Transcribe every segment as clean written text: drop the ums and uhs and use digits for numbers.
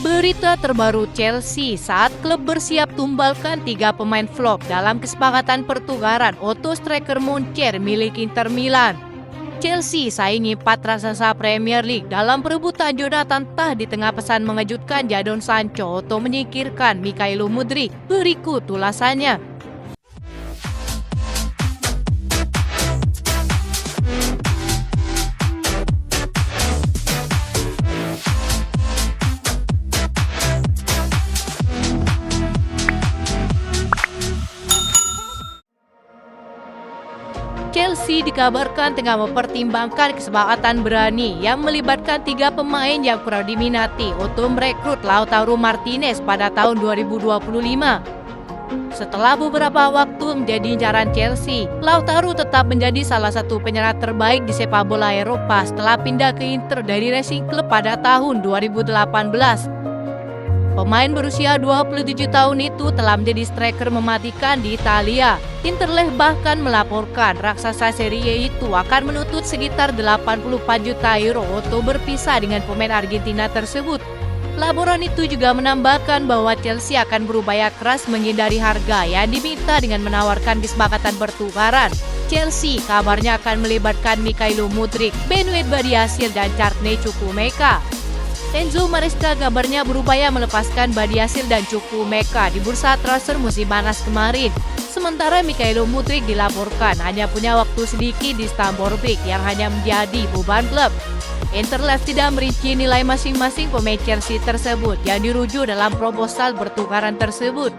Berita terbaru Chelsea saat klub bersiap tumbalkan 3 pemain flop dalam kesepakatan pertukaran Otto striker Muncher milik Inter Milan. Chelsea saingi 4 raksasa Premier League dalam perebutan Jonathan Tah di tengah pesan mengejutkan Jadon Sancho untuk menyingkirkan Mykhailo Mudryk. Berikut ulasannya. Chelsea dikabarkan tengah mempertimbangkan kesepakatan berani yang melibatkan 3 pemain yang kurang diminati untuk merekrut Lautaro Martinez pada tahun 2025. Setelah beberapa waktu menjadi incaran Chelsea, Lautaro tetap menjadi salah satu penyerang terbaik di sepak bola Eropa setelah pindah ke Inter dari Racing Club pada tahun 2018. Pemain berusia 27 tahun itu telah menjadi striker mematikan di Italia. Interleh bahkan melaporkan raksasa Serie A itu akan menuntut sekitar 84 juta euro untuk berpisah dengan pemain Argentina tersebut. Laporan itu juga menambahkan bahwa Chelsea akan berupaya keras menghindari harga yang diminta dengan menawarkan kesepakatan pertukaran. Chelsea kabarnya akan melibatkan Mykhailo Mudryk, Benued Badiashile dan Courtney Chukwuemeka. Enzo Maresca kabarnya berupaya melepaskan Badiashile dan Chukwuemeka di bursa transfer musim panas kemarin. Sementara Mykhailo Mudryk dilaporkan hanya punya waktu sedikit di Stamford Bridge yang hanya menjadi beban klub. Interleh tidak merinci nilai masing-masing pemain Chelsea tersebut yang dirujuk dalam proposal pertukaran tersebut.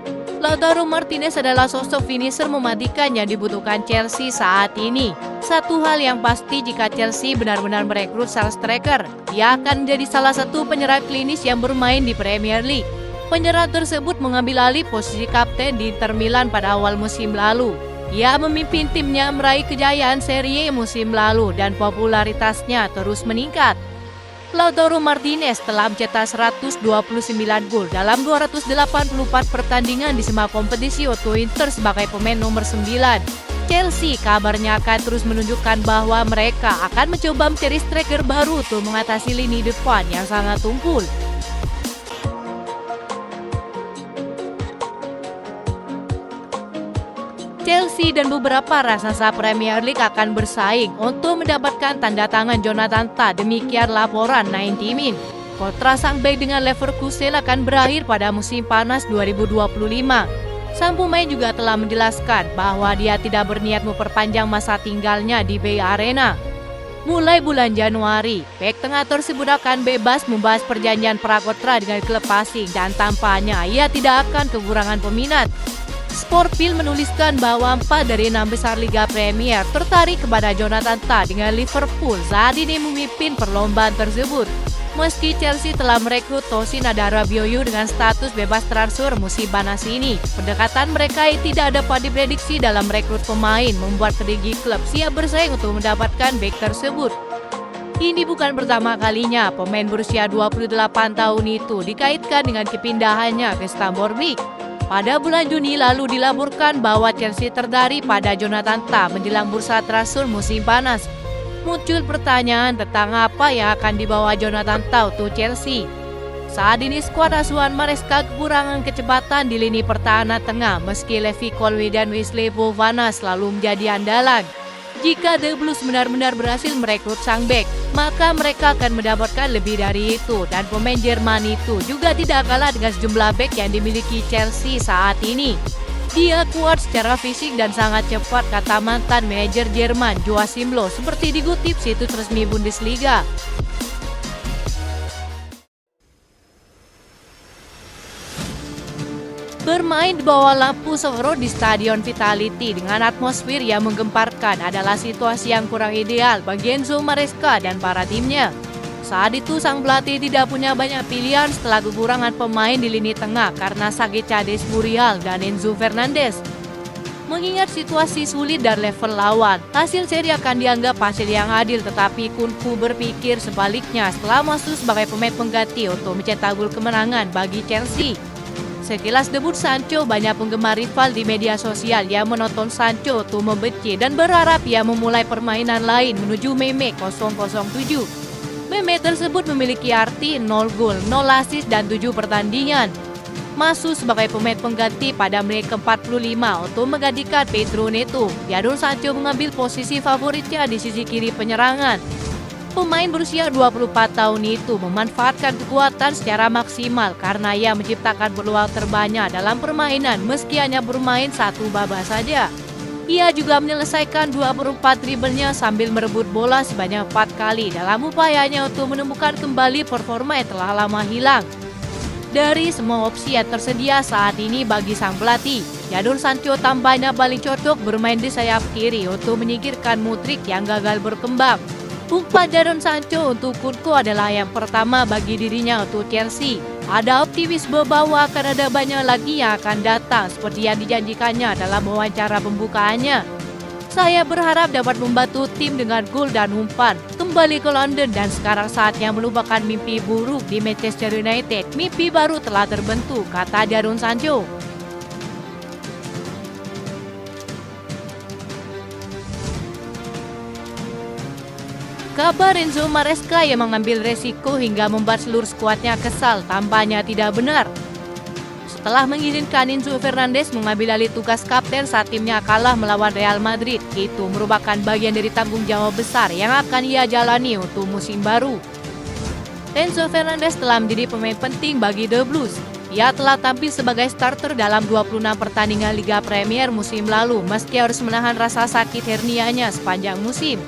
Lautaro Martinez adalah sosok finisher mematikan yang dibutuhkan Chelsea saat ini. Satu hal yang pasti jika Chelsea benar-benar merekrut sang striker, dia akan menjadi salah satu penyerang klinis yang bermain di Premier League. Penyerang tersebut mengambil alih posisi kapten di Inter Milan pada awal musim lalu. Ia memimpin timnya meraih kejayaan Serie A musim lalu dan popularitasnya terus meningkat. Lautaro Martinez telah mencetak 129 gol dalam 284 pertandingan di semua kompetisi untuk Inter sebagai pemain nomor 9. Chelsea kabarnya akan terus menunjukkan bahwa mereka akan mencoba mencari striker baru untuk mengatasi lini depan yang sangat tumpul. Chelsea dan beberapa raksasa Premier League akan bersaing untuk mendapatkan tanda tangan Jonathan Tah, demikian laporan 90 Min. Kontrak sang bek dengan Leverkusen akan berakhir pada musim panas 2025. Sang pemain juga telah menjelaskan bahwa dia tidak berniat memperpanjang masa tinggalnya di Bay Arena. Mulai bulan Januari, bek tengah tersebut akan bebas membahas perjanjian prakontrak dengan klub asing dan tampaknya ia tidak akan kekurangan peminat. Sportbill menuliskan bahwa 4 dari 6 besar Liga Premier tertarik kepada Jonathan Tah dengan Liverpool saat ini memimpin perlombaan tersebut. Meski Chelsea telah merekrut Tosin Adarabioyo dengan status bebas transfer musim panas ini, pendekatan mereka tidak dapat diprediksi dalam merekrut pemain membuat kedua klub siap bersaing untuk mendapatkan bek tersebut. Ini bukan pertama kalinya pemain berusia 28 tahun itu dikaitkan dengan kepindahannya ke Stamford Bridge. Pada bulan Juni lalu dilaporkan bahwa Chelsea tertarik pada Jonathan Tah menjelang bursa transfer musim panas. Muncul pertanyaan tentang apa yang akan dibawa Jonathan Tah untuk Chelsea. Saat ini skuad asuhan Maresca kekurangan kecepatan di lini pertahanan tengah meski Levi Colwill dan Wesley Fofana selalu menjadi andalan. Jika The Blues benar-benar berhasil merekrut sang bek, maka mereka akan mendapatkan lebih dari itu dan pemain Jerman itu juga tidak kalah dengan sejumlah bek yang dimiliki Chelsea saat ini. Dia kuat secara fisik dan sangat cepat, kata mantan manajer Jerman Joachim Löw seperti dikutip situs resmi Bundesliga. Bermain di bawah lampu sorot di Stadion Vitality dengan atmosfer yang menggemparkan adalah situasi yang kurang ideal bagi Enzo Maresca dan para timnya. Saat itu sang pelatih tidak punya banyak pilihan setelah kekurangan pemain di lini tengah karena sakit Cades Muriel dan Enzo Fernandez. Mengingat situasi sulit dan level lawan, hasil seri akan dianggap hasil yang adil, tetapi Kunku berpikir sebaliknya setelah masuk sebagai pemain pengganti untuk mencetak gol kemenangan bagi Chelsea. Sekilas debut Sancho, banyak penggemar rival di media sosial yang menonton Sancho untuk membenci dan berharap ia memulai permainan lain menuju meme 007. Meme tersebut memiliki arti 0 gol, 0 assist, dan 7 pertandingan. Masuk sebagai pemain pengganti pada menit ke-45 untuk menggantikan Pedro Neto. Jadon Sancho mengambil posisi favoritnya di sisi kiri penyerangan. Pemain berusia 24 tahun itu memanfaatkan kekuatan secara maksimal karena ia menciptakan peluang terbanyak dalam permainan meski hanya bermain satu babak saja. Ia juga menyelesaikan 24 dribblenya sambil merebut bola sebanyak 4 kali dalam upayanya untuk menemukan kembali performa yang telah lama hilang. Dari semua opsi yang tersedia saat ini bagi sang pelatih, Jadon Sancho tampaknya paling cocok bermain di sayap kiri untuk menyingkirkan Mudryk yang gagal berkembang. Umpan Jadon Sancho untuk Kunku adalah yang pertama bagi dirinya untuk Chelsea. Ada optimisme bahwa akan ada banyak lagi yang akan datang seperti yang dijanjikannya dalam wawancara pembukaannya. Saya berharap dapat membantu tim dengan gol dan umpan. Kembali ke London dan sekarang saatnya melupakan mimpi buruk di Manchester United. Mimpi baru telah terbentuk, kata Jadon Sancho. Kabar Enzo Maresca yang mengambil resiko hingga membuat seluruh skuadnya kesal tampaknya tidak benar. Setelah mengizinkan Enzo Fernandez mengambil alih tugas kapten saat timnya kalah melawan Real Madrid, itu merupakan bagian dari tanggung jawab besar yang akan ia jalani untuk musim baru. Enzo Fernandez telah menjadi pemain penting bagi The Blues. Ia telah tampil sebagai starter dalam 26 pertandingan Liga Premier musim lalu meski harus menahan rasa sakit hernianya sepanjang musim.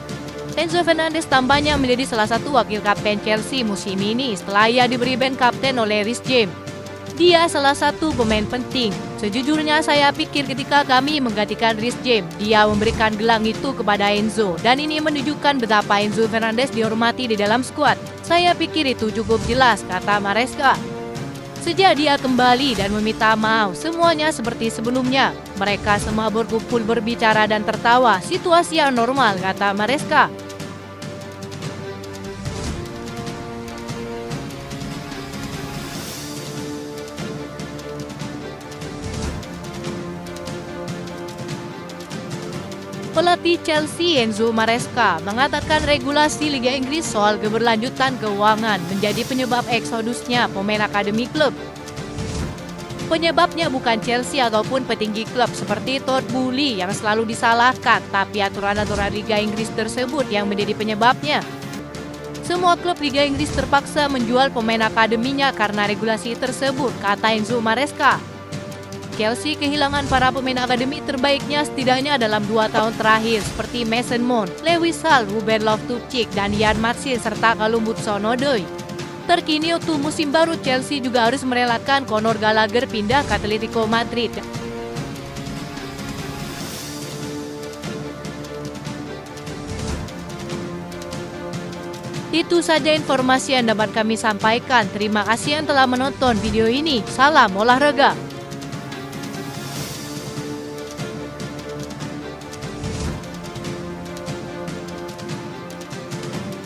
Enzo Fernandez tampaknya menjadi salah satu wakil kapten Chelsea musim ini setelah ia diberi band kapten oleh Reece James. Dia salah satu pemain penting. Sejujurnya saya pikir ketika kami menggantikan Reece James, dia memberikan gelang itu kepada Enzo dan ini menunjukkan betapa Enzo Fernandez dihormati di dalam skuad. Saya pikir itu cukup jelas, kata Maresca. Sejak dia kembali dan meminta maaf, semuanya seperti sebelumnya. Mereka semua berkumpul berbicara dan tertawa. Situasi yang normal, kata Maresca. Pelatih Chelsea Enzo Maresca mengatakan regulasi Liga Inggris soal keberlanjutan keuangan menjadi penyebab eksodusnya pemain akademi klub. Penyebabnya bukan Chelsea ataupun petinggi klub seperti Todd Boehly yang selalu disalahkan, tapi aturan-aturan Liga Inggris tersebut yang menjadi penyebabnya. Semua klub Liga Inggris terpaksa menjual pemain akademinya karena regulasi tersebut, kata Enzo Maresca. Chelsea kehilangan para pemain akademi terbaiknya setidaknya dalam 2 tahun terakhir seperti Mason Mount, Lewis Hall, Ruben Loftus-Cheek, dan Ian Martial serta Callum Hudson-Odoi. Terkini untuk musim baru Chelsea juga harus merelakan Conor Gallagher pindah ke Atletico Madrid. Itu saja informasi yang dapat kami sampaikan. Terima kasih yang telah menonton video ini. Salam olahraga.